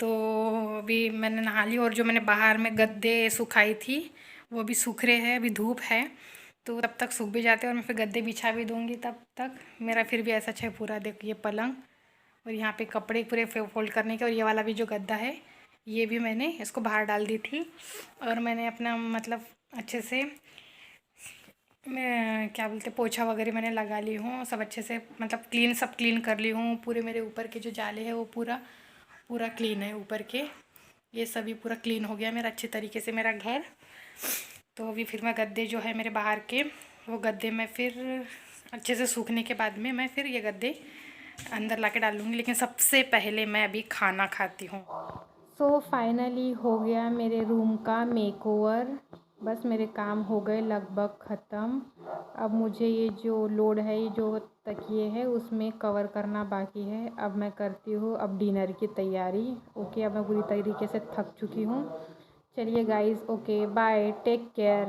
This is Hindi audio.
तो अभी मैंने नहा ली, और जो मैंने बाहर में गद्दे सुखाई थी वो भी सूख रहे हैं, अभी धूप है तो तब तक सूख भी जाते हैं और मैं फिर गद्दे बिछा भी दूँगी तब तक। मेरा फिर भी ऐसा अच्छा पूरा देखिए पलंग, और यहाँ पे कपड़े पूरे फोल्ड करने के, और ये वाला भी जो गद्दा है ये भी मैंने इसको बाहर डाल दी थी। और मैंने अपना मतलब अच्छे से मैं क्या बोलते पोछा वगैरह मैंने लगा ली हूँ, सब अच्छे से मतलब क्लीन, सब क्लीन कर ली हूँ। पूरे मेरे ऊपर के जो जाले हैं वो पूरा पूरा क्लीन है, ऊपर के ये सभी पूरा क्लीन हो गया मेरा अच्छे तरीके से मेरा घर। तो अभी फिर मैं गद्दे जो है मेरे बाहर के, वो गद्दे में फिर अच्छे से सूखने के बाद में मैं फिर ये गद्दे अंदर ला के डाल लूँगी, लेकिन सबसे पहले मैं अभी खाना खाती हूँ। सो फाइनली हो गया मेरे रूम का मेकओवर, बस मेरे काम हो गए लगभग ख़त्म। अब मुझे ये जो लोड है, ये जो तकिए है उसमें कवर करना बाकी है। अब मैं करती हूँ अब डिनर की तैयारी। ओके, अब मैं पूरी तरीके से थक चुकी हूँ। चलिए guys, okay bye, take care.